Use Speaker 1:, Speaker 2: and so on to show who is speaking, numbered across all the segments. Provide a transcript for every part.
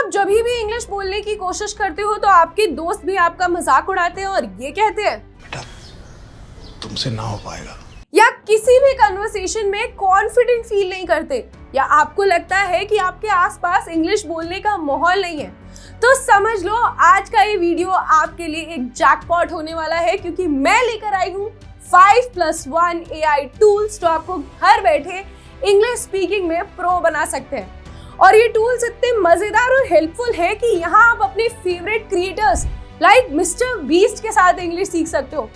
Speaker 1: आप जब भी इंग्लिश बोलने की कोशिश करते हो तो आपके दोस्त भी आपका मजाक उड़ाते हैं और ये कहते हैं
Speaker 2: बेटा तुमसे ना हो पाएगा,
Speaker 1: या किसी भी कन्वर्सेशन में कॉन्फिडेंट फील नहीं करते, या आपको लगता है कि आपके आसपास इंग्लिश बोलने का माहौल नहीं है, तो समझ लो आज का ये वीडियो आपके लिए एक जैकपॉट होने वाला है, क्योंकि मैं लेकर आई हूँ 5+1 AI टूल्स जो आपको घर बैठे इंग्लिश स्पीकिंग में प्रो बना सकते हैं। और ये टूल्स इतने मजेदार और हेल्पफुल है कि यहाँ आप अपने favourite creators like mister beast के साथ इंग्लिश सीख सकते हो।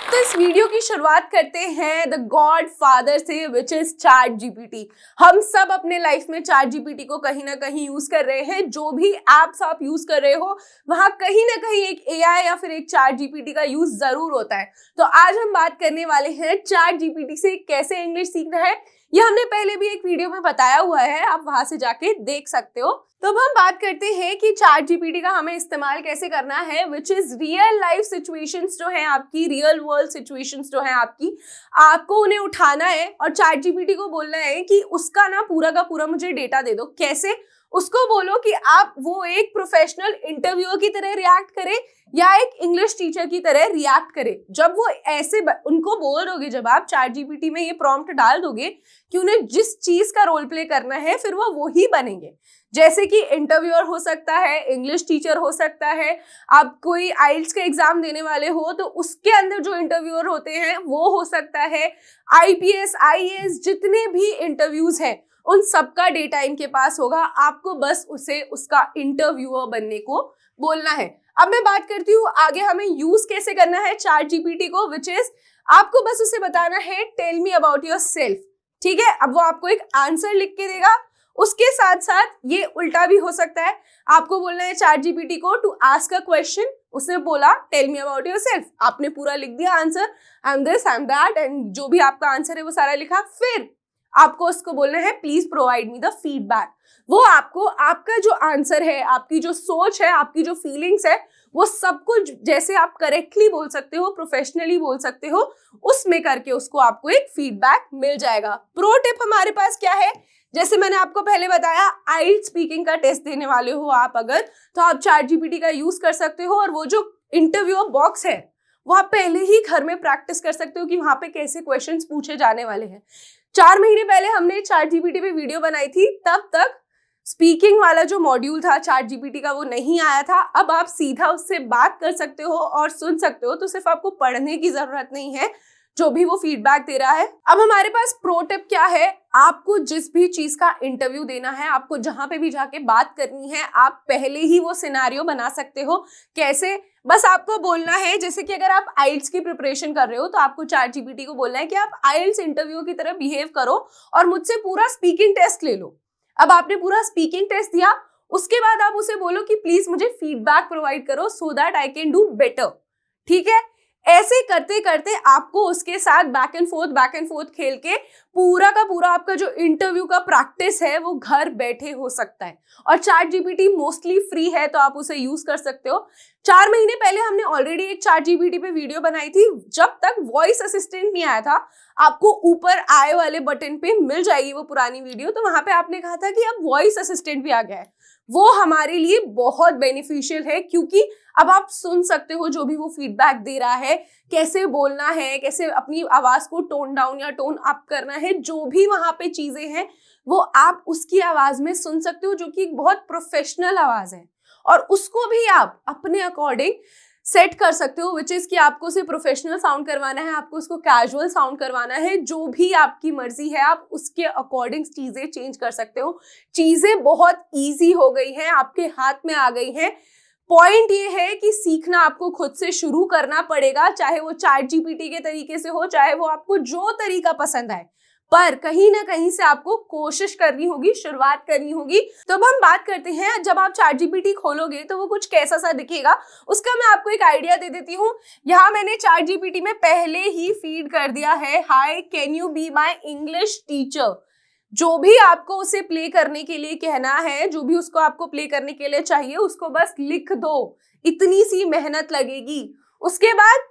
Speaker 1: तो इस वीडियो की शुरुआत करते हैं द गॉड फादर से, विच इज चैट जीपीटी। हम सब अपने लाइफ में चैट जीपीटी को कहीं ना कहीं यूज कर रहे हैं। जो भी एप्स आप यूज कर रहे हो वहां कहीं ना कहीं एक एआई या फिर एक चैट जीपीटी का यूज जरूर होता है। तो आज हम बात करने वाले हैं चैट जीपीटी से कैसे इंग्लिश सीखना है। ये हमने पहले भी एक वीडियो में बताया हुआ है, आप वहां से जाके देख सकते हो। तो अब हम बात करते हैं कि चैट जीपीटी का हमें इस्तेमाल कैसे करना है, which is real life situations जो है आपकी, रियल वर्ल्ड सिचुएशंस जो है आपकी, आपको उन्हें उठाना है और चैट जीपीटी को बोलना है कि उसका ना पूरा का पूरा मुझे डेटा दे दो। कैसे? उसको बोलो कि आप वो एक प्रोफेशनल इंटरव्यूअर की तरह रिएक्ट करे या एक इंग्लिश टीचर की तरह रिएक्ट करे। जब वो ऐसे उनको बोल दोगे, जब आप चैट जीपीटी में ये प्रॉम्प्ट डाल दोगे कि उन्हें जिस चीज का रोल प्ले करना है, फिर वो ही बनेंगे। जैसे कि इंटरव्यूअर हो सकता है, इंग्लिश टीचर हो सकता है, आप कोई आइल्स का एग्जाम देने वाले हो तो उसके अंदर जो इंटरव्यूअर होते हैं वो हो सकता है, आईपीएस आईएएस जितने भी इंटरव्यूज हैं उन सबका डेटा इनके पास होगा। आपको बस उसे उसका इंटरव्यूअर बनने को बोलना है। अब मैं बात करती हूँ आगे हमें यूज कैसे करना है चैट जीपीटी को, विच इज आपको बस उसे बताना है tell me about yourself. ठीक है, अब वो आपको एक आंसर लिख के देगा। उसके साथ साथ ये उल्टा भी हो सकता है, आपको बोलना है चैट जीपीटी को टू आस्क अ क्वेश्चन। उसने बोला tell me about yourself, आपने पूरा लिख दिया answer, I am this I am that, and जो भी आपका आंसर है वो सारा लिखा। फिर आपको उसको बोलना है please provide me the feedback. वो आपको आपका जो आंसर है, आपकी जो सोच है, आपकी जो फीलिंग्स है, वो सब कुछ जैसे आप करेक्टली बोल सकते हो, प्रोफेशनली बोल सकते हो, उसमें करके उसको आपको एक फीडबैक मिल जाएगा। प्रो टिप हमारे पास क्या है, जैसे मैंने आपको पहले बताया, आइल्स स्पीकिंग का टेस्ट देने वाले हो आप अगर, तो आप चैट जीपीटी का यूज कर सकते हो। और वो जो इंटरव्यू बॉक्स है वो आप पहले ही घर में प्रैक्टिस कर सकते हो कि वहां पे कैसे क्वेश्चंस पूछे जाने वाले हैं। 4 महीने पहले हमने चैट जीपीटी पे वीडियो बनाई थी, तब तक स्पीकिंग वाला जो मॉड्यूल था चैट जीपीटी का वो नहीं आया था। अब आप सीधा उससे बात कर सकते हो और सुन सकते हो, तो सिर्फ आपको पढ़ने की जरूरत नहीं है जो भी वो फीडबैक दे रहा है। अब हमारे पास प्रो टिप क्या है, आपको जिस भी चीज का इंटरव्यू देना है, आपको जहां पे भी जाके बात करनी है, आप पहले ही वो सिनेरियो बना सकते हो। कैसे? बस आपको बोलना है, जैसे कि अगर आप आइल्स की प्रिपरेशन कर रहे हो तो आपको चैट जीपीटी को बोलना है कि आप आइल्स इंटरव्यू की तरह बिहेव करो और मुझसे पूरा स्पीकिंग टेस्ट ले लो। अब आपने पूरा स्पीकिंग टेस्ट दिया, उसके बाद आप उसे बोलो कि प्लीज मुझे फीडबैक प्रोवाइड करो so that I can do better. ठीक है, ऐसे करते करते आपको उसके साथ बैक एंड फोर्थ खेल के पूरा का पूरा आपका जो इंटरव्यू का प्रैक्टिस है वो घर बैठे हो सकता है। और चैट जीपीटी मोस्टली फ्री है, तो आप उसे यूज कर सकते हो। 4 महीने पहले हमने ऑलरेडी एक चैट जीपीटी पे वीडियो बनाई थी, जब तक वॉइस असिस्टेंट नहीं आया था। आपको ऊपर आए वाले बटन पे मिल जाएगी वो पुरानी वीडियो, तो वहां पे आपने कहा था कि अब वॉइस असिस्टेंट भी आ गया है। वो हमारे लिए बहुत बेनिफिशियल है, क्योंकि अब आप सुन सकते हो जो भी वो फीडबैक दे रहा है, कैसे बोलना है, कैसे अपनी आवाज को टोन डाउन या टोन अप करना है, जो भी वहां पे चीजें हैं वो आप उसकी आवाज में सुन सकते हो, जो कि एक बहुत प्रोफेशनल आवाज है। और उसको भी आप अपने अकॉर्डिंग सेट कर सकते हो, विच इज कि आपको उसे प्रोफेशनल साउंड करवाना है, आपको उसको कैजुअल साउंड करवाना है, जो भी आपकी मर्जी है, आप उसके अकॉर्डिंग चीजें चेंज कर सकते हो। चीजें बहुत ईजी हो गई हैं, आपके हाथ में आ गई हैं। पॉइंट ये है कि सीखना आपको खुद से शुरू करना पड़ेगा, चाहे वो चैट जीपीटी के तरीके से हो, चाहे वो आपको जो तरीका पसंद आए, पर कहीं ना कहीं से आपको कोशिश करनी होगी, शुरुआत करनी होगी। तो अब हम बात करते हैं, जब आप चैट जीपीटी खोलोगे तो वो कुछ कैसा सा दिखेगा, उसका मैं आपको एक आइडिया दे देती हूँ। यहाँ मैंने चैट जीपीटी में पहले ही फीड कर दिया है, hi can you be my English teacher. जो भी आपको उसे प्ले करने के लिए कहना है, जो भी उसको आपको प्ले करने के लिए चाहिए, उसको बस लिख दो, इतनी सी मेहनत लगेगी। उसके बाद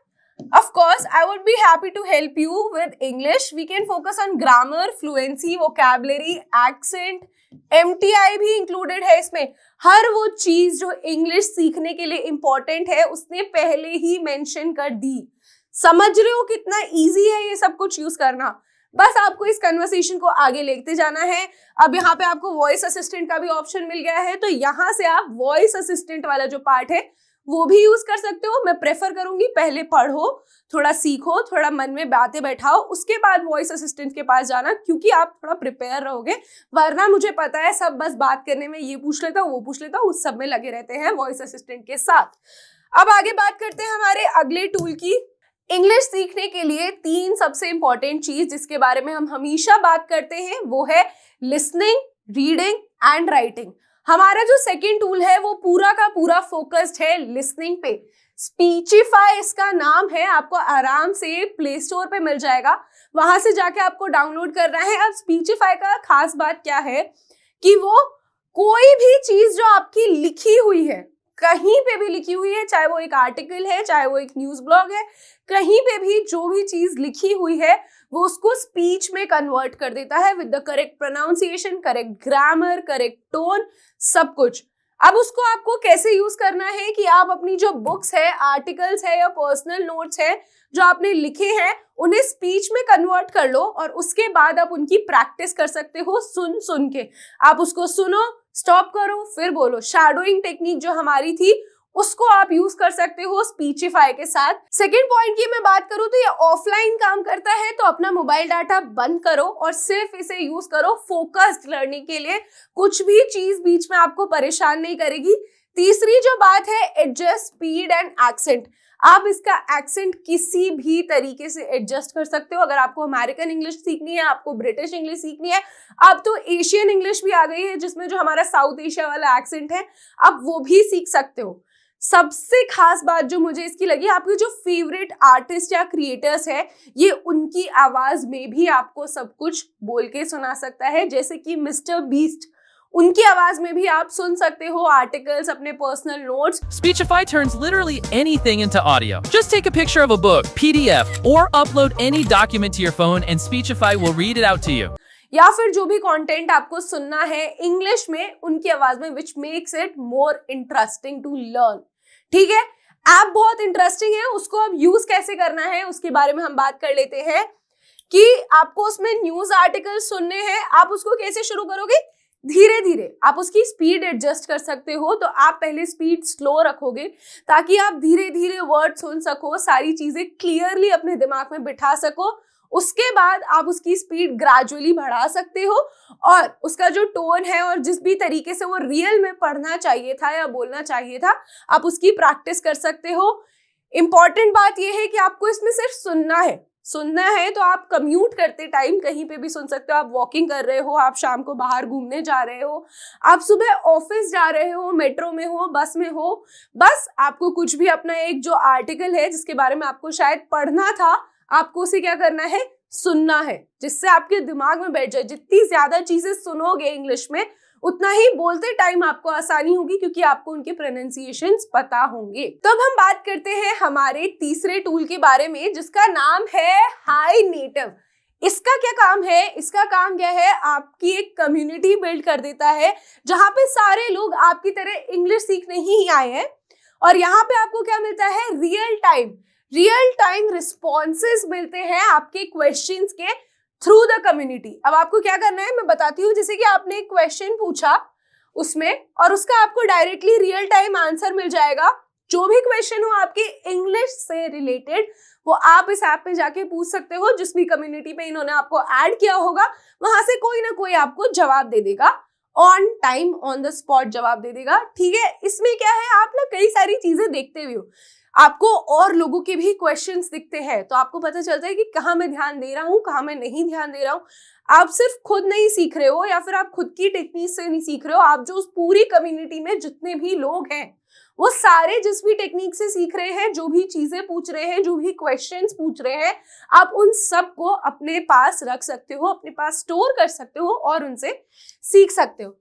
Speaker 1: Of course, I would be happy to help you with English. We can focus on grammar, fluency, vocabulary, accent. MTI भी included है इसमें. हर वो चीज जो इंग्लिश सीखने के लिए इंपॉर्टेंट है उसने पहले ही मेंशन कर दी. समझ रहे हो कितना इजी है ये सब कुछ यूज करना. बस आपको इस कन्वर्सेशन को आगे लेते जाना है. अब यहाँ पे आपको वॉइस असिस्टेंट का भी ऑप्शन मिल गया है, तो यहाँ से आप वॉइस असिस्टेंट वाला जो पार्ट है वो भी यूज कर सकते हो. मैं प्रेफर करूंगी पहले पढ़ो, थोड़ा सीखो, थोड़ा मन में बातें बैठाओ, उसके बाद वॉइस असिस्टेंट के पास जाना, क्योंकि आप थोड़ा प्रिपेयर रहोगे. वरना मुझे पता है सब बस बात करने में ये पूछ लेता हूँ वो पूछ लेता हूँ, उस सब में लगे रहते हैं वॉइस असिस्टेंट के साथ. अब आगे बात करते हैं हमारे अगले टूल की. इंग्लिश सीखने के लिए 3 सबसे इंपॉर्टेंट चीज जिसके बारे में हम हमेशा बात करते हैं वो है लिसनिंग, रीडिंग एंड राइटिंग. हमारा जो सेकंड टूल है वो पूरा का पूरा फोकस्ड है लिसनिंग पे. स्पीचिफाई इसका नाम है, आपको आराम से प्ले स्टोर पे मिल जाएगा, वहां से जाके आपको डाउनलोड करना है. अब स्पीचिफाई का खास बात क्या है कि वो कोई भी चीज जो आपकी लिखी हुई है, कहीं पे भी लिखी हुई है, चाहे वो एक आर्टिकल है, चाहे वो एक न्यूज ब्लॉग है, कहीं पे भी जो भी चीज लिखी हुई है वो उसको स्पीच में कन्वर्ट कर देता है with the correct pronunciation, correct grammar, correct tone, सब कुछ. अब उसको आपको कैसे यूज करना है कि आप अपनी जो बुक्स है, आर्टिकल्स है या पर्सनल नोट्स है जो आपने लिखे हैं उन्हें स्पीच में कन्वर्ट कर लो और उसके बाद आप उनकी प्रैक्टिस कर सकते हो सुन सुन के. आप उसको सुनो, स्टॉप करो, फिर बोलो. शैडोइंग टेक्निक जो हमारी थी उसको आप यूज कर सकते हो स्पीचिफाई के साथ. सेकेंड पॉइंट की मैं बात करूं तो ये ऑफलाइन काम करता है, तो अपना मोबाइल डाटा बंद करो और सिर्फ इसे यूज करो फोकस्ड लर्निंग के लिए. कुछ भी चीज बीच में आपको परेशान नहीं करेगी. तीसरी जो बात है, एडजस्ट स्पीड एंड एक्सेंट. आप इसका एक्सेंट किसी भी तरीके से एडजस्ट कर सकते हो. अगर आपको अमेरिकन इंग्लिश सीखनी है, आपको ब्रिटिश इंग्लिश सीखनी है, अब तो एशियन इंग्लिश भी आ गई है जिसमें जो हमारा साउथ एशिया वाला एक्सेंट है आप वो भी सीख सकते हो. सबसे खास बात जो मुझे इसकी लगी, आपके जो फेवरेट आर्टिस्ट या क्रिएटर्स है ये उनकी आवाज में भी आपको सब कुछ बोल के सुना सकता है. जैसे कि मिस्टर बीस्ट, उनकी आवाज में भी आप सुन सकते हो आर्टिकल्स, अपने personal notes.
Speaker 3: Speechify turns literally anything into audio. Just take a picture of a book, PDF, or upload any document to your phone and Speechify will read it out to you.
Speaker 1: या फिर जो भी content आपको सुनना है English में उनकी आवाज में, which makes it more interesting to learn. ठीक है, ऐप बहुत इंटरेस्टिंग है, उसको अब यूज कैसे करना है उसके बारे में हम बात कर लेते हैं. कि आपको उसमें न्यूज आर्टिकल सुनने हैं, आप उसको कैसे शुरू करोगे? धीरे धीरे. आप उसकी स्पीड एडजस्ट कर सकते हो, तो आप पहले स्पीड स्लो रखोगे ताकि आप धीरे धीरे वर्ड सुन सको, सारी चीजें क्लियरली अपने दिमाग में बिठा सको. उसके बाद आप उसकी स्पीड ग्रेजुअली बढ़ा सकते हो और उसका जो टोन है और जिस भी तरीके से वो रियल में पढ़ना चाहिए था या बोलना चाहिए था आप उसकी प्रैक्टिस कर सकते हो. इंपॉर्टेंट बात यह है कि आपको इसमें सिर्फ सुनना है तो आप कम्यूट करते टाइम कहीं पे भी सुन सकते हो. आप वॉकिंग कर रहे हो, आप शाम को बाहर घूमने जा रहे हो, आप सुबह ऑफिस जा रहे हो, मेट्रो में हो, बस में हो, बस आपको कुछ भी अपना एक जो आर्टिकल है जिसके बारे में आपको शायद पढ़ना था, आपको उसे क्या करना है? सुनना है, जिससे आपके दिमाग में बैठ जाए. जितनी ज्यादा चीजें सुनोगे इंग्लिश में उतना ही बोलते टाइम आपको आसानी होगी क्योंकि आपको उनके प्रोनाउंसिएशंस पता होंगे. तो अब हम बात करते हैं हमारे तीसरे टूल के बारे में जिसका नाम है हाई नेटिव. इसका क्या काम है? इसका काम क्या है? आपकी एक कम्युनिटी बिल्ड कर देता है जहां पे सारे लोग आपकी तरह इंग्लिश सीखने ही आए हैं और यहाँ पे आपको क्या मिलता है? रियल टाइम रिस्पॉन्सेज मिलते हैं आपके क्वेश्चंस के थ्रू द कम्युनिटी. अब आपको क्या करना है मैं बताती हूँ. जैसे कि आपने एक क्वेश्चन पूछा उसमें और उसका आपको डायरेक्टली रियल टाइम आंसर मिल जाएगा. जो भी क्वेश्चन हो आपके इंग्लिश से रिलेटेड वो आप इस ऐप पे जाके पूछ सकते हो. जिस भी कम्युनिटी पे इन्होंने आपको ऐड किया होगा वहां से कोई ना कोई आपको जवाब दे देगा, on time on the spot जवाब दे देगा. ठीक है, इसमें क्या है, आप ना कई सारी चीजें देखते हुए हो, आपको और लोगों के भी क्वेश्चंस दिखते हैं तो आपको पता चलता है कि कहाँ मैं ध्यान दे रहा हूँ, कहाँ मैं नहीं ध्यान दे रहा हूँ. आप सिर्फ खुद नहीं सीख रहे हो या फिर आप खुद की टेक्निक से नहीं सीख रहे हो, आप जो उस पूरी कम्युनिटी में जितने भी लोग हैं वो सारे जिस भी टेक्निक से सीख रहे हैं, जो भी चीजें पूछ रहे हैं, जो भी क्वेश्चंस पूछ रहे हैं, आप उन सब को अपने पास रख सकते हो, अपने पास स्टोर कर सकते हो और उनसे सीख सकते हो.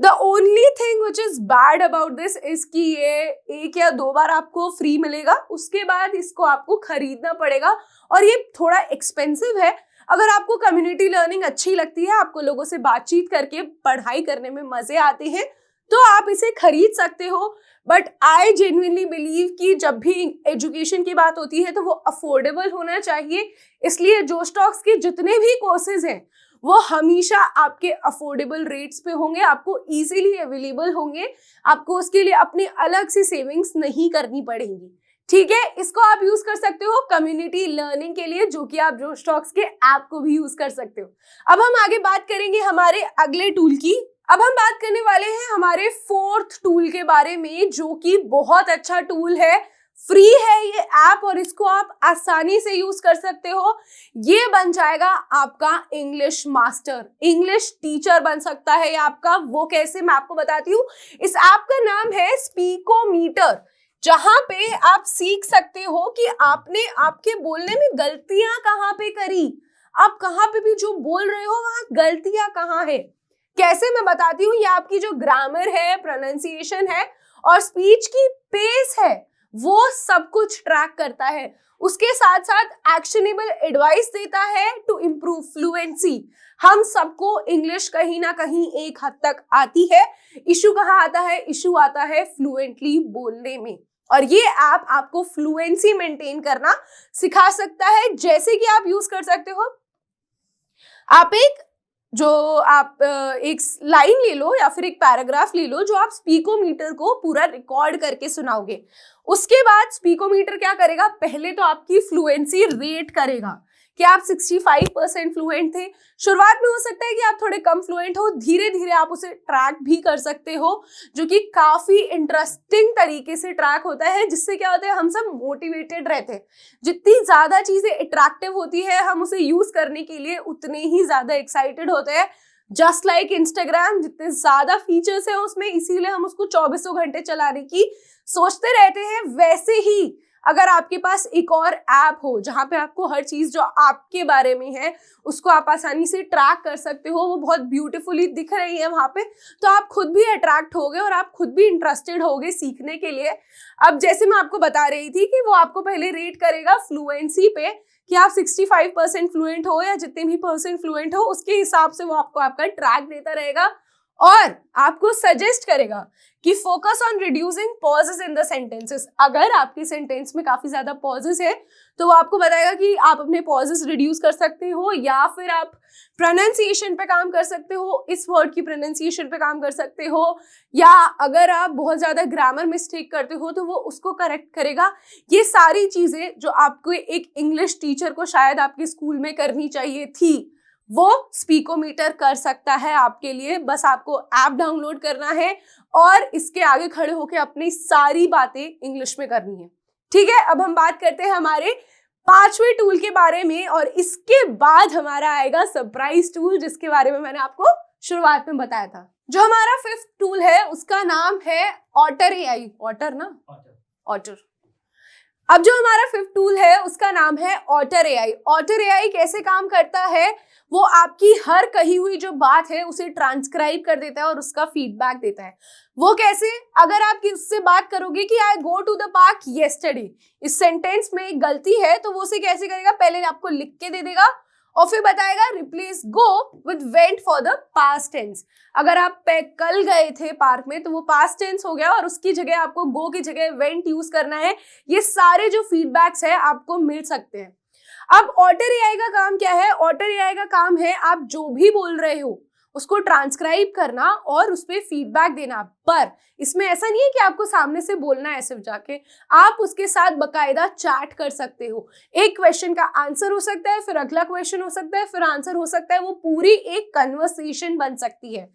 Speaker 1: The only thing which is bad about this is कि ये 1 या 2 बार आपको फ्री मिलेगा, उसके बाद इसको आपको खरीदना पड़ेगा और ये थोड़ा एक्सपेंसिव है। अगर आपको कम्युनिटी लर्निंग अच्छी लगती है, आपको लोगों से बातचीत करके पढ़ाई करने में मजे आते हैं, तो आप इसे खरीद सकते हो। बट आई जेन्युइनली बिलीव कि जब भी एजुकेशन की बात होती है तो वो अफोर्डेबल होना चाहिए। इसलिए जोश टॉक्स के जितने भी कोर्सेज हैं वो हमेशा आपके अफोर्डेबल रेट्स पे होंगे, आपको इजीली अवेलेबल होंगे, आपको उसके लिए अपनी अलग से सेविंग्स नहीं करनी पड़ेंगी। ठीक है, इसको आप यूज कर सकते हो कम्युनिटी लर्निंग के लिए, जो कि आप जोश टॉक्स के ऐप को भी यूज कर सकते हो। अब हम आगे बात करेंगे हमारे अगले टूल की। अब हम बात करने वाले हैं हमारे 4th टूल के बारे में, जो कि बहुत अच्छा टूल है, फ्री है ये ऐप और इसको आप आसानी से यूज कर सकते हो। ये बन जाएगा आपका इंग्लिश मास्टर, इंग्लिश टीचर बन सकता है ये आपका। वो कैसे, मैं आपको बताती हूँ। इस ऐप का नाम है स्पीकोमीटर, जहां पे आप सीख सकते हो कि आपने आपके बोलने में गलतियां कहाँ पे करी, आप कहाँ पे भी जो बोल रहे हो वहां गलतियां कहाँ है। कैसे, मैं बताती हूँ। ये आपकी जो ग्रामर है, प्रोनाउंसिएशन है और स्पीच की पेस है, वो सब कुछ ट्रैक करता है। उसके साथ साथ एक्शनेबल एडवाइस देता है टू इम्प्रूव फ्लुएंसी। हम सबको इंग्लिश कहीं ना कहीं एक हद तक आती है। इशू कहाँ आता है? इशू आता है फ्लुएंटली बोलने में, और ये ऐप आपको फ्लुएंसी मेंटेन करना सिखा सकता है। जैसे कि आप यूज कर सकते हो, आप एक लाइन ले लो या फिर एक पैराग्राफ ले लो जो आप स्पीकोमीटर को पूरा रिकॉर्ड करके सुनाओगे। उसके बाद स्पीकोमीटर क्या करेगा? पहले तो आपकी फ्लुएंसी रेट करेगा कि आप 65% फ्लुएंट थे। शुरुआत में हो सकता है कि आप थोड़े कम फ्लुएंट हो, धीरे धीरे आप उसे ट्रैक भी कर सकते हो, जो कि काफी इंटरेस्टिंग तरीके से ट्रैक होता है, जिससे क्या होता है, हम सब मोटिवेटेड रहते हैं। जितनी ज्यादा चीजें अट्रैक्टिव होती है, हम उसे यूज करने के लिए उतने ही ज्यादा एक्साइटेड होते हैं। जस्ट लाइक इंस्टाग्राम, जितने ज्यादा फीचर्स है उसमें, इसीलिए हम उसको 24 घंटे चलाने की सोचते रहते हैं। वैसे ही अगर आपके पास एक और ऐप हो जहां पे आपको हर चीज जो आपके बारे में है उसको आप आसानी से ट्रैक कर सकते हो, वो बहुत ब्यूटीफुली दिख रही है वहां पे, तो आप खुद भी अट्रैक्ट होगे और आप खुद भी इंटरेस्टेड होगे सीखने के लिए। अब जैसे मैं आपको बता रही थी कि वो आपको पहले रेट करेगा फ्लुएंसी पे कि आप 65% फ्लुएंट हो या जितने भी % फ्लुएंट हो, उसके हिसाब से वो आपको आपका ट्रैक देता रहेगा और आपको सजेस्ट करेगा कि focus on reducing pauses in the sentences. अगर आपकी सेंटेंस में काफी ज्यादा पॉजेस है तो वो आपको बताएगा कि आप अपने पॉजेस रिड्यूस कर सकते हो, या फिर आप प्रोनाउंसिएशन पे काम कर सकते हो, इस वर्ड की प्रोनाउंसिएशन पे काम कर सकते हो, या अगर आप बहुत ज्यादा ग्रामर मिस्टेक करते हो तो वो उसको करेक्ट करेगा। ये सारी चीजें जो आपको एक इंग्लिश टीचर को शायद आपके स्कूल में करनी चाहिए थी, वो स्पीकोमीटर कर सकता है आपके लिए। बस आपको ऐप डाउनलोड करना है और इसके आगे खड़े होकर अपनी सारी बातें इंग्लिश में करनी है। ठीक है, अब हम बात करते हैं हमारे 5वें टूल के बारे में, और इसके बाद हमारा आएगा सरप्राइज टूल, जिसके बारे में मैंने आपको शुरुआत में बताया था। जो हमारा 5th टूल है उसका नाम है ऑटर AI। ऑटर। अब जो हमारा 5th टूल है उसका नाम है ऑटर AI। ऑटर AI कैसे काम करता है? वो आपकी हर कही हुई जो बात है उसे ट्रांसक्राइब कर देता है और उसका फीडबैक देता है। वो कैसे? अगर आप उससे बात करोगे कि I go to the park yesterday, इस सेंटेंस में एक गलती है, तो वो उसे कैसे करेगा? पहले आपको लिख के दे देगा और फिर बताएगा replace go with went for the past tense. अगर आप कल गए थे पार्क में तो वो पास्ट टेंस हो गया और उसकी जगह आपको गो की जगह वेंट यूज करना है। ये सारे जो फीडबैक्स है आपको मिल सकते हैं। अब ऑटर AI का काम क्या है? ऑटर AI का काम है आप जो भी बोल रहे हो उसको ट्रांसक्राइब करना और उस पर फीडबैक देना। पर इसमें ऐसा नहीं है कि आपको सामने से बोलना है सिर्फ जाके, आप उसके साथ बकायदा चैट कर सकते हो। एक क्वेश्चन का आंसर हो सकता है, फिर अगला क्वेश्चन हो सकता है, फिर आंसर हो सकता है, वो पूरी एक कन्वर्सेशन बन सकती है।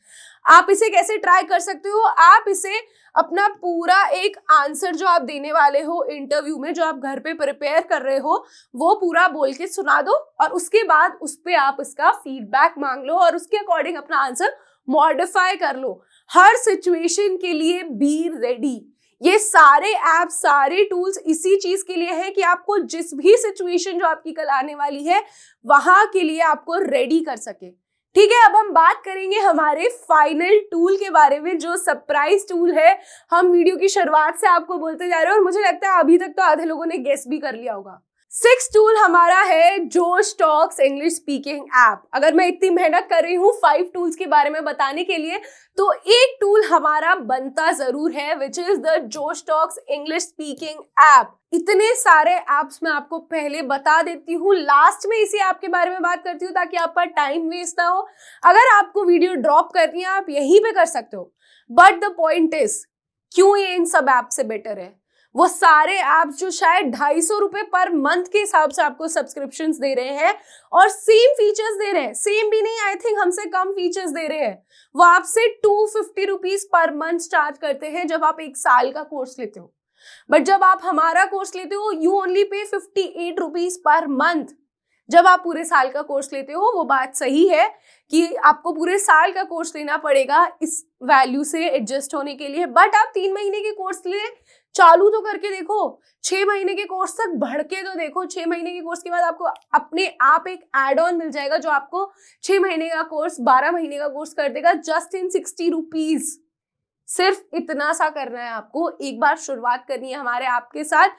Speaker 1: आप इसे कैसे ट्राई कर सकते हो? आप इसे अपना पूरा एक आंसर जो आप देने वाले हो इंटरव्यू में, जो आप घर पे प्रिपेयर कर रहे हो, वो पूरा बोल के सुना दो और उसके बाद उस पे आप इसका फीडबैक मांग लो और उसके अकॉर्डिंग अपना आंसर मॉडिफाई कर लो। हर सिचुएशन के लिए बी रेडी। ये सारे ऐप, सारे टूल्स इसी चीज के लिए है कि आपको जिस भी सिचुएशन जो आपकी कल आने वाली है वहां के लिए आपको रेडी कर सके। ठीक है, अब हम बात करेंगे हमारे फाइनल टूल के बारे में, जो सरप्राइज टूल है। हम वीडियो की शुरुआत से आपको बोलते जा रहे हैं और मुझे लगता है अभी तक तो आधे लोगों ने गेस भी कर लिया होगा। 6th टूल हमारा है जोश टॉक्स इंग्लिश स्पीकिंग ऐप। अगर मैं इतनी मेहनत कर रही हूँ 5 टूल्स के बारे में बताने के लिए, तो एक टूल हमारा बनता जरूर है, विच इज द जोश टॉक्स इंग्लिश स्पीकिंग ऐप। इतने सारे ऐप्स मैं आपको पहले बता देती हूँ, लास्ट में इसी ऐप के बारे में बात करती हूँ ताकि आपका टाइम वेस्ट ना हो। अगर आपको वीडियो ड्रॉप करनी है आप यहीं पे कर सकते हो, बट द पॉइंट इज क्यों ये इन सब ऐप से बेटर है। वो सारे ऐप्स जो शायद 250 रुपए पर मंथ के हिसाब से आपको सब्सक्रिप्शंस दे रहे हैं और सेम फीचर्स दे रहे हैं, सेम भी नहीं, आई थिंक हमसे कम फीचर्स दे रहे हैं। वो आपसे 250 रुपीज पर मंथ चार्ज करते हैं जब आप 1 साल का कोर्स लेते हो, बट जब आप हमारा कोर्स लेते हो you only pay 58 rupees per month. जब आप पूरे साल का कोर्स लेते हो, वो बात सही है कि आपको पूरे साल का कोर्स लेना पड़ेगा इस वैल्यू से एडजस्ट होने के लिए, बट आप 3 महीने के कोर्स लिए चालू तो करके देखो, 6 महीने के कोर्स तक बढ़ के तो देखो। 6 महीने के कोर्स के बाद आपको अपने आप एक एड ऑन मिल जाएगा जो आपको 6 महीने का कोर्स 12 महीने का कोर्स कर देगा जस्ट इन 60 रुपीज। सिर्फ इतना सा करना है आपको, एक बार शुरुआत करनी है हमारे ऐप के साथ।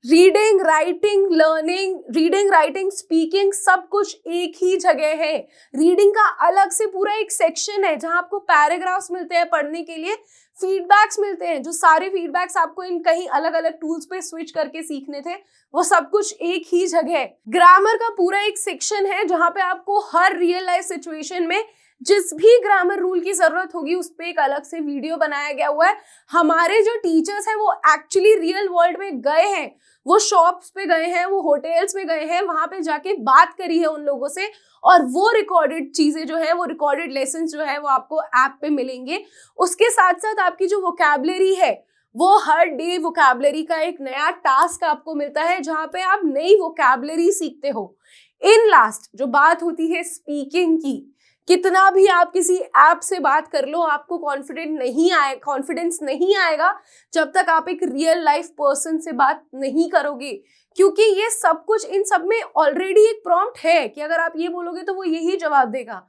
Speaker 1: Reading, writing, learning, reading, writing, speaking, सब कुछ एक ही जगह है। रीडिंग का अलग से पूरा एक सेक्शन है जहां आपको पैराग्राफ्स मिलते हैं पढ़ने के लिए, फीडबैक्स मिलते हैं, जो सारे फीडबैक्स आपको इन कहीं अलग अलग टूल्स पे स्विच करके सीखने थे, वो सब कुछ एक ही जगह है। ग्रामर का पूरा एक सेक्शन है जहां पे आपको हर रियल लाइफ सिचुएशन में जिस भी ग्रामर रूल की जरूरत होगी उस पे एक अलग से वीडियो बनाया गया हुआ है। हमारे जो टीचर्स हैं वो एक्चुअली रियल वर्ल्ड में गए हैं, वो शॉप्स पे गए हैं, वो होटल्स पे गए हैं, वहां पे जाके बात करी है उन लोगों से, और वो रिकॉर्डेड चीजें जो है, वो रिकॉर्डेड लेसन जो है वो आपको ऐप पे मिलेंगे। उसके साथ साथ आपकी जो वोकैबुलरी है, वो हर डे वोकैबुलरी का एक नया टास्क आपको मिलता है जहां पे आप नई वोकैबुलरी सीखते हो। इन लास्ट जो बात होती है स्पीकिंग की, कितना भी आप किसी ऐप से बात कर लो, आपको कॉन्फिडेंस नहीं आएगा जब तक आप एक रियल लाइफ पर्सन से बात नहीं करोगे, क्योंकि ये सब कुछ इन सब में ऑलरेडी एक प्रॉम्प्ट है कि अगर आप ये बोलोगे तो वो यही जवाब देगा।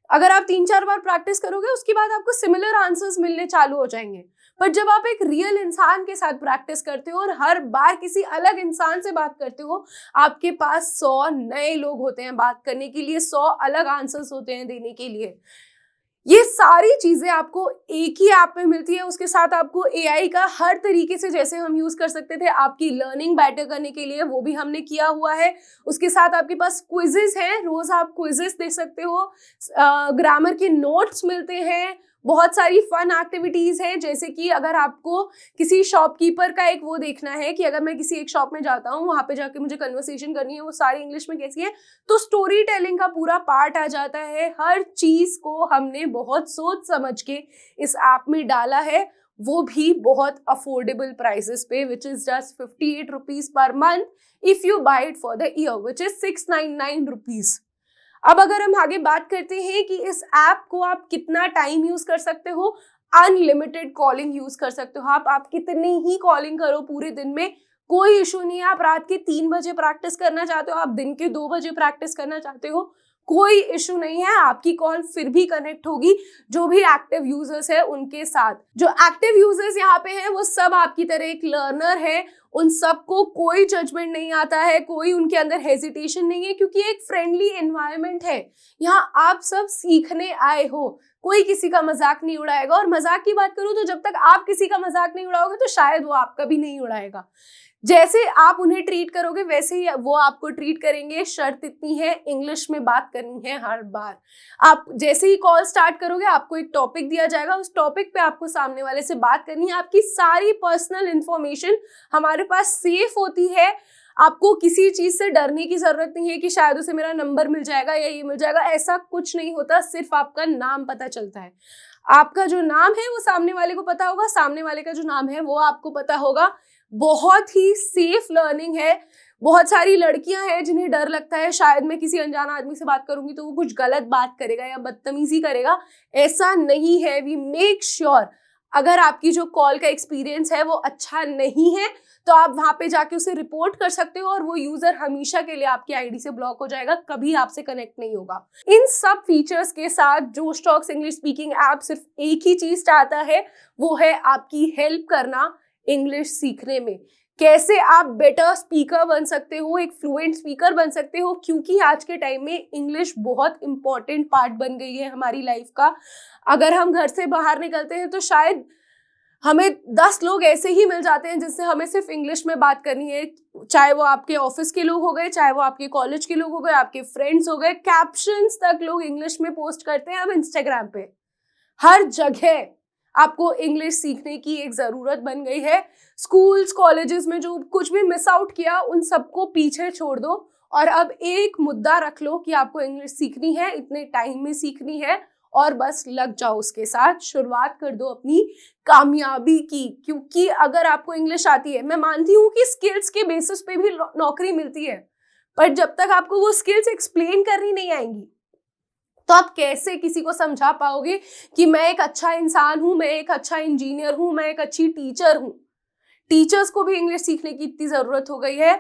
Speaker 1: अगर आप 3-4 बार प्रैक्टिस करोगे उसके बाद आपको सिमिलर आंसर्स मिलने चालू हो जाएंगे। पर जब आप एक रियल इंसान के साथ प्रैक्टिस करते हो और हर बार किसी अलग इंसान से बात करते हो, आपके पास 100 नए लोग होते हैं बात करने के लिए, 100 अलग आंसर्स होते हैं देने के लिए। ये सारी चीजें आपको एक ही ऐप में मिलती है। उसके साथ आपको एआई का हर तरीके से जैसे हम यूज कर सकते थे आपकी लर्निंग बेटर करने के लिए, वो भी हमने किया हुआ है। उसके साथ आपके पास क्विजेस हैं, रोज आप क्विजेस दे सकते हो, ग्रामर के नोट्स मिलते हैं, बहुत सारी फन एक्टिविटीज हैं, जैसे कि अगर आपको किसी शॉपकीपर का एक वो देखना है कि अगर मैं किसी एक शॉप में जाता हूँ, वहां पे जाके मुझे कन्वर्सेशन करनी है, वो सारी इंग्लिश में कैसी है, तो स्टोरी टेलिंग का पूरा पार्ट आ जाता है। हर चीज को हमने बहुत सोच समझ के इस ऐप में डाला है, वो भी बहुत अफोर्डेबल प्राइसेस पे, which is just 58 rupees per month if you buy it for the year, which is 699 rupees. अब अगर हम आगे बात करते हैं कि इस ऐप को आप कितना टाइम यूज कर सकते हो, अनलिमिटेड कॉलिंग यूज कर सकते हो आप कितनी ही कॉलिंग करो पूरे दिन में, कोई इशू नहीं है। आप रात के 3 बजे प्रैक्टिस करना चाहते हो, आप दिन के 2 बजे प्रैक्टिस करना चाहते हो, कोई इशू नहीं है, आपकी कॉल फिर भी कनेक्ट होगी जो भी एक्टिव यूजर्स है उनके साथ। जो एक्टिव यूजर्स यहाँ पे हैं वो सब आपकी तरह एक लर्नर है, उन सबको कोई जजमेंट नहीं आता है, कोई उनके अंदर हेजिटेशन नहीं है, क्योंकि एक फ्रेंडली एनवायरनमेंट है। यहाँ आप सब सीखने आए हो, कोई किसी का मजाक नहीं उड़ाएगा। और मजाक की बात करूं तो जब तक आप किसी का मजाक नहीं उड़ाओगे तो शायद वो आपका भी नहीं उड़ाएगा। जैसे आप उन्हें ट्रीट करोगे वैसे ही वो आपको ट्रीट करेंगे। शर्त इतनी है, इंग्लिश में बात करनी है हर बार। आप जैसे ही कॉल स्टार्ट करोगे आपको एक टॉपिक दिया जाएगा, उस टॉपिक पे आपको सामने वाले से बात करनी है। आपकी सारी पर्सनल इंफॉर्मेशन हमारे पास सेफ होती है, आपको किसी चीज से डरने की जरूरत नहीं है कि शायद उसे मेरा नंबर मिल जाएगा या ये मिल जाएगा, ऐसा कुछ नहीं होता। सिर्फ आपका नाम पता चलता है, आपका जो नाम है वो सामने वाले को पता होगा, सामने वाले का जो नाम है वो आपको पता होगा। बहुत ही सेफ लर्निंग है। बहुत सारी लड़कियां हैं जिन्हें डर लगता है शायद मैं किसी अनजान आदमी से बात करूंगी तो वो कुछ गलत बात करेगा या बदतमीजी करेगा, ऐसा नहीं है। वी मेक श्योर अगर आपकी जो कॉल का एक्सपीरियंस है वो अच्छा नहीं है तो आप वहां पे जाके उसे रिपोर्ट कर सकते हो और वो यूजर हमेशा के लिए आपकी आईडी से ब्लॉक हो जाएगा, कभी आपसे कनेक्ट नहीं होगा। इन सब फीचर्स के साथ जोश टॉक्स इंग्लिश स्पीकिंग ऐप सिर्फ एक ही चीज चाहता है, वो है आपकी हेल्प करना इंग्लिश सीखने में। कैसे आप बेटर स्पीकर बन सकते हो, एक फ्लुएंट स्पीकर बन सकते हो, क्योंकि आज के टाइम में इंग्लिश बहुत इंपॉर्टेंट पार्ट बन गई है हमारी लाइफ का। अगर हम घर से बाहर निकलते हैं तो शायद हमें 10 लोग ऐसे ही मिल जाते हैं जिससे हमें सिर्फ इंग्लिश में बात करनी है, चाहे वो आपके ऑफिस के लोग हो गए, चाहे वो आपके कॉलेज के लोग हो गए, आपके फ्रेंड्स हो गए, कैप्शंस तक लोग इंग्लिश में पोस्ट करते हैं अब इंस्टाग्राम पे। हर जगह आपको इंग्लिश सीखने की एक जरूरत बन गई है। स्कूल्स कॉलेजेस में जो कुछ भी मिस आउट किया उन सबको पीछे छोड़ दो और अब एक मुद्दा रख लो कि आपको इंग्लिश सीखनी है, इतने टाइम में सीखनी है और बस लग जाओ उसके साथ, शुरुआत कर दो अपनी कामयाबी की। क्योंकि अगर आपको इंग्लिश आती है, मैं मानती हूँ कि स्किल्स के बेसिस पे भी नौकरी मिलती है, पर जब तक आपको वो स्किल्स एक्सप्लेन करनी नहीं आएंगी तो आप कैसे किसी को समझा पाओगे कि मैं एक अच्छा इंसान हूं, मैं एक अच्छा इंजीनियर हूं, मैं एक अच्छी टीचर हूं। टीचर्स को भी इंग्लिश सीखने की इतनी जरूरत हो गई है।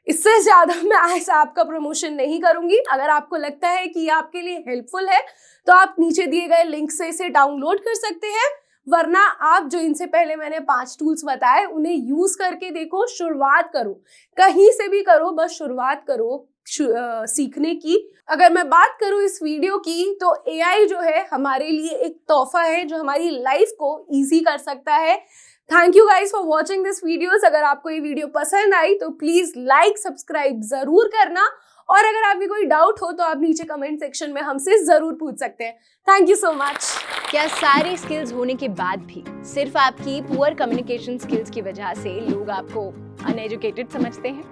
Speaker 1: इससे ज्यादा मैं इस ऐप का प्रमोशन नहीं करूंगी। अगर आपको लगता है कि ये आपके लिए हेल्पफुल है तो आप नीचे दिए गए लिंक से इसे डाउनलोड कर सकते हैं, वरना आप जो इनसे पहले मैंने 5 टूल्स बताए उन्हें यूज करके देखो, शुरुआत करो, कहीं से भी करो, बस शुरुआत करो सीखने की। अगर मैं बात करूं इस वीडियो की तो AI जो है हमारे लिए एक तोहफा है जो हमारी लाइफ को इजी कर सकता है। Thank you guys for watching this videos. अगर आपको ये वीडियो पसंद आई तो प्लीज लाइक सब्सक्राइब जरूर करना, और अगर आपकी कोई डाउट हो तो आप नीचे कमेंट सेक्शन में हमसे जरूर पूछ सकते हैं। Thank you so much.
Speaker 4: क्या सारी स्किल्स होने के बाद भी सिर्फ आपकी पुअर कम्युनिकेशन स्किल्स की वजह से लोग आपको अनएजुकेटेड समझते हैं?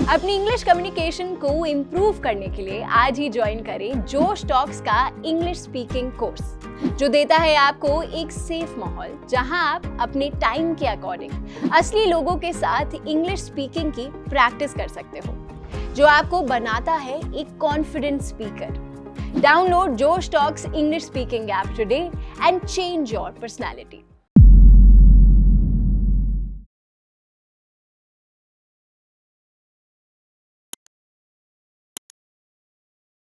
Speaker 4: अपनी इंग्लिश कम्युनिकेशन को इम्प्रूव करने के लिए आज ही ज्वाइन करें जोश टॉक्स का इंग्लिश स्पीकिंग कोर्स, जो देता है आपको एक सेफ माहौल जहां आप अपने टाइम के अकॉर्डिंग असली लोगों के साथ इंग्लिश स्पीकिंग की प्रैक्टिस कर सकते हो, जो आपको बनाता है एक कॉन्फिडेंट स्पीकर। डाउनलोड जोश talks English speaking app today and change your personality.